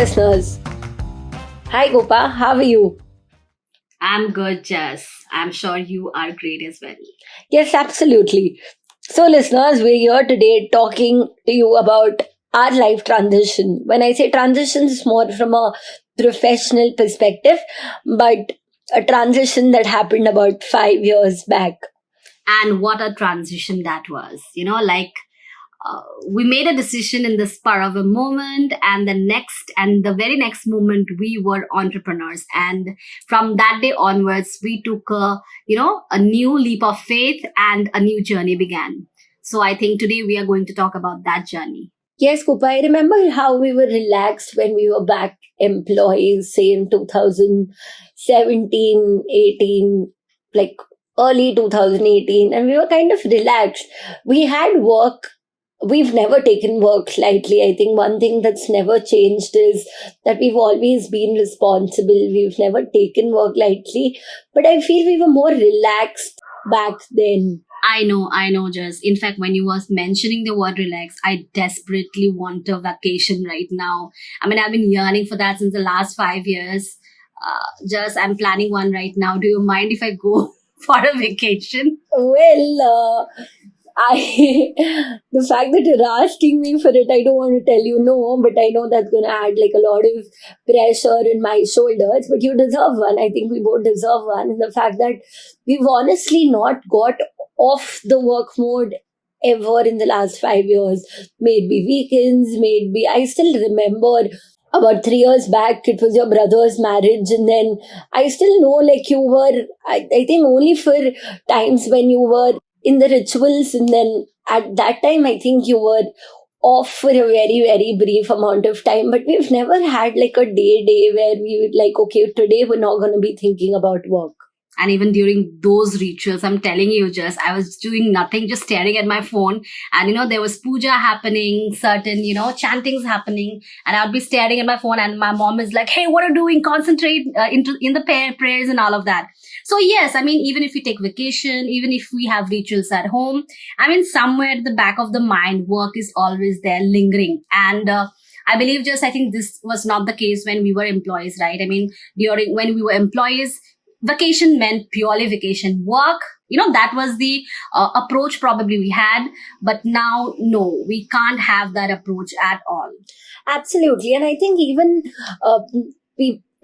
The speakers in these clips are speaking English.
listeners. Hi Gopa, how are you? I'm good, Jess. I'm sure you are great as well. Yes, absolutely. So, listeners, we're here today talking to you about our life transition. When I say transition, it's more from a professional perspective, but a transition that happened about 5 years back. And what a transition that was. We made a decision in the spur of a moment, and the very next moment, we were entrepreneurs. And from that day onwards, we took a new leap of faith, and a new journey began. So I think today we are going to talk about that journey. Yes, Gopa, I remember how we were relaxed when we were back employees, say in 2017, 18, like early 2018, and we were kind of relaxed. We had work. We've never taken work lightly. I think one thing that's never changed is that we've always been responsible. We've never taken work lightly, but I feel we were more relaxed back then. I know, Jess. In fact, when you was mentioning the word relax, I desperately want a vacation right now. I mean, I've been yearning for that since the last 5 years. Just I'm planning one right now. Do you mind if I go for a vacation? Well, I the fact that you're asking me for it, I don't want to tell you no, but I know that's gonna add like a lot of pressure in my shoulders. But you deserve one. I think we both deserve one. And the fact that we've honestly not got off the work mode ever in the last 5 years. Maybe weekends, maybe I still remember about 3 years back, it was your brother's marriage, and then I still know like you were, I think only for times when you were in the rituals, and then at that time I think you were off for a very very brief amount of time, but we've never had like a day where we would like, okay, today we're not going to be thinking about work. And even during those rituals, I'm telling you, just I was doing nothing, just staring at my phone. And there was puja happening, certain chantings happening, and I would be staring at my phone. And my mom is like, "Hey, what are you doing? Concentrate in the prayers and all of that." So yes, I mean, even if we take vacation, even if we have rituals at home, I mean, somewhere at the back of the mind, work is always there, lingering. And I believe, I think this was not the case when we were employees, right? I mean, when we were employees, vacation meant purely vacation. Work, that was the approach probably we had. But now, no, we can't have that approach at all. Absolutely. And I think even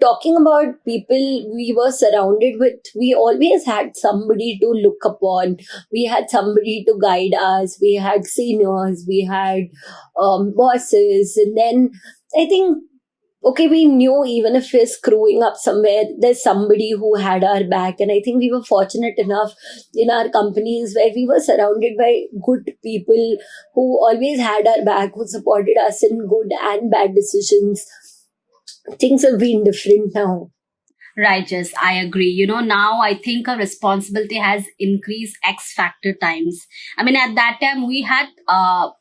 talking about people we were surrounded with, we always had somebody to look upon. We had somebody to guide us. We had seniors, we had bosses. And then I think, okay, we knew even if we're screwing up somewhere, there's somebody who had our back. And I think we were fortunate enough in our companies where we were surrounded by good people who always had our back, who supported us in good and bad decisions. Things have been different now. Right, Jess, I agree. Now I think our responsibility has increased X factor times. I mean, at that time we had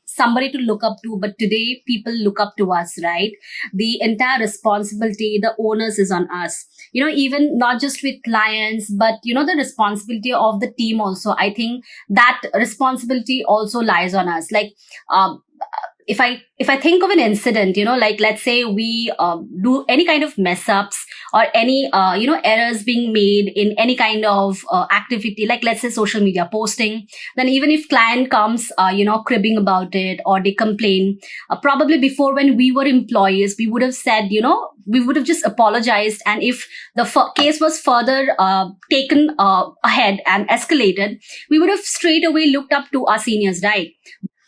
somebody to look up to, but today people look up to us, right? The entire responsibility, the onus is on us. Even not just with clients, but the responsibility of the team also. I think that responsibility also lies on us. Like, if I think of an incident, like let's say we do any kind of mess ups or any errors being made in any kind of activity, like let's say social media posting, then even if client comes cribbing about it or they complain, probably before when we were employees, we would have said, we would have just apologized, and if the case was further taken ahead and escalated, we would have straight away looked up to our seniors, right?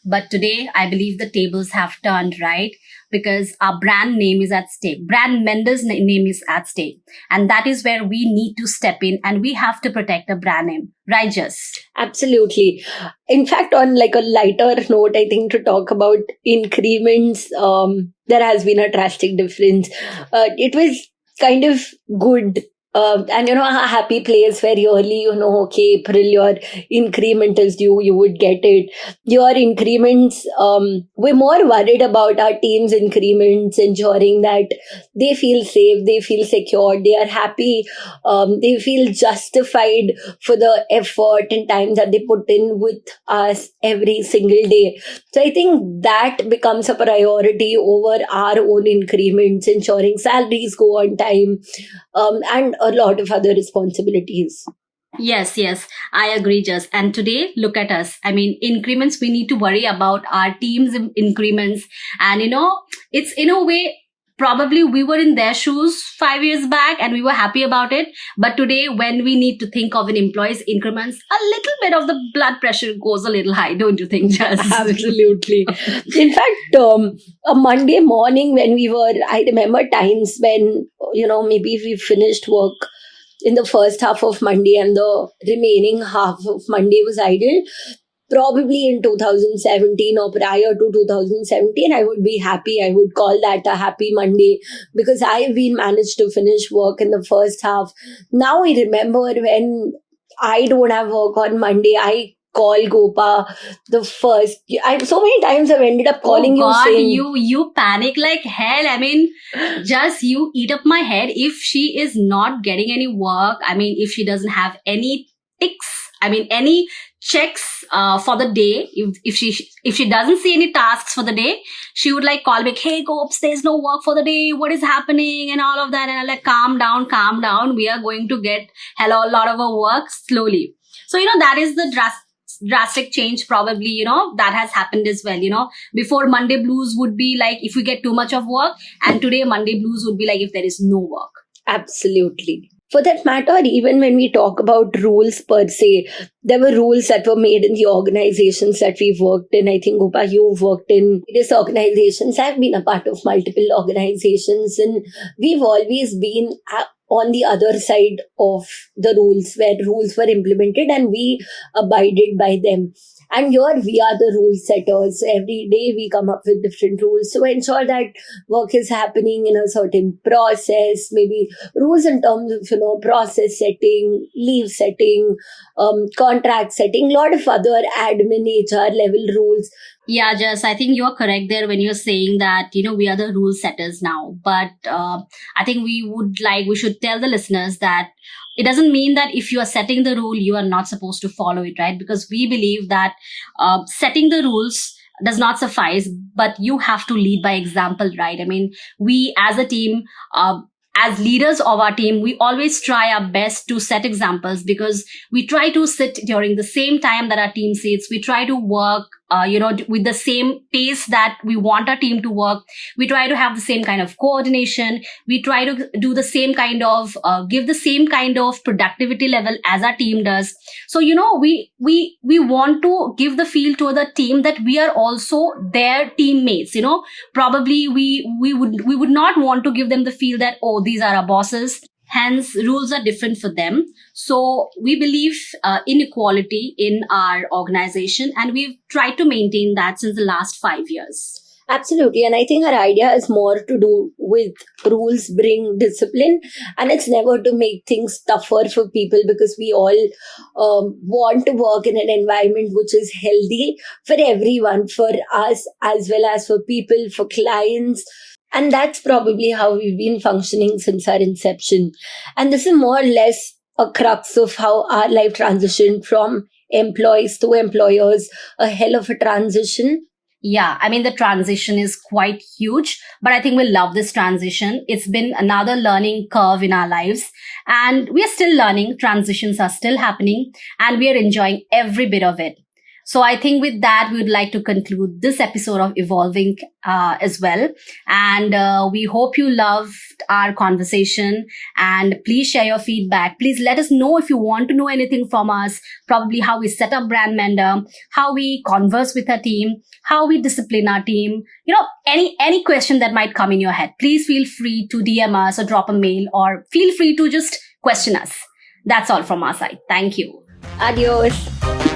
But today, I believe the tables have turned, right? Because our brand name is at stake. Brand Mendes' name is at stake. And that is where we need to step in, and we have to protect the brand name. Right, Jess? Absolutely. In fact, on like a lighter note, I think to talk about increments, there has been a drastic difference. It was kind of good And a happy place where yearly, okay, April, your increment is due, you would get it. Your increments, we're more worried about our team's increments, ensuring that they feel safe, they feel secure, they are happy, they feel justified for the effort and time that they put in with us every single day. So I think that becomes a priority over our own increments, ensuring salaries go on time, and a lot of other responsibilities. Yes, I agree, Just. And today, look at us. I mean, increments, we need to worry about our team's increments. And, it's in a way, probably we were in their shoes 5 years back and we were happy about it. But today, when we need to think of an employee's increments, a little bit of the blood pressure goes a little high, don't you think, Just? Absolutely. In fact, a Monday morning when I remember times when, maybe we finished work in the first half of Monday and the remaining half of Monday was idle. Probably in 2017 or prior to 2017, I would be happy. I would call that a happy Monday because we managed to finish work in the first half. Now I remember when I don't have work on Monday, I call Gopa the first. So many times I've ended up calling Oh God, saying, you panic like hell. I mean, just you eat up my head. If she is not getting any work, I mean, if she doesn't have any ticks, I mean, any checks for the day, if she doesn't see any tasks for the day, she would like call me, hey Gopes, there's no work for the day, what is happening, and all of that. And I'm like, calm down, we are going to get a lot of our work slowly. So that is the drastic change probably that has happened as well. Before, Monday blues would be like if we get too much of work, and today Monday blues would be like if there is no work. Absolutely. For that matter, even when we talk about rules per se, there were rules that were made in the organizations that we've worked in. I think, Gopa, you've worked in various organizations. I've been a part of multiple organizations, and we've always been on the other side of the rules, where rules were implemented and we abided by them. And here we are the rule setters. Every day we come up with different rules to ensure that work is happening in a certain process, maybe rules in terms of, process setting, leave setting, contract setting, a lot of other admin HR level rules. Yeah, Jess, I think you're correct there when you're saying that, we are the rule setters now. But I think we should tell the listeners that it doesn't mean that if you are setting the rule, you are not supposed to follow it, right? Because we believe that setting the rules does not suffice, but you have to lead by example, right? I mean, we as a team, as leaders of our team, we always try our best to set examples, because we try to sit during the same time that our team sits. We try to work, with the same pace that we want our team to work. We try to have the same kind of coordination. We try to do the same kind of, give the same kind of productivity level as our team does. So, we want to give the feel to the team that we are also their teammates. Probably we would not want to give them the feel that, oh, these are our bosses. Hence, rules are different for them. So we believe in equality in our organization, and we've tried to maintain that since the last 5 years. Absolutely. And I think our idea is more to do with rules bring discipline, and it's never to make things tougher for people, because we all want to work in an environment which is healthy for everyone, for us as well as for people, for clients. And that's probably how we've been functioning since our inception. And this is more or less a crux of how our life transitioned from employees to employers, a hell of a transition. Yeah, I mean, the transition is quite huge, but I think we love this transition. It's been another learning curve in our lives, and we are still learning. Transitions are still happening, and we are enjoying every bit of it. So I think with that, we would like to conclude this episode of Evolvelnk as well. And we hope you loved our conversation, and please share your feedback. Please let us know if you want to know anything from us, probably how we set up Brand Mender, how we converse with our team, how we discipline our team, any question that might come in your head. Please feel free to DM us or drop a mail, or feel free to just question us. That's all from our side. Thank you. Adios.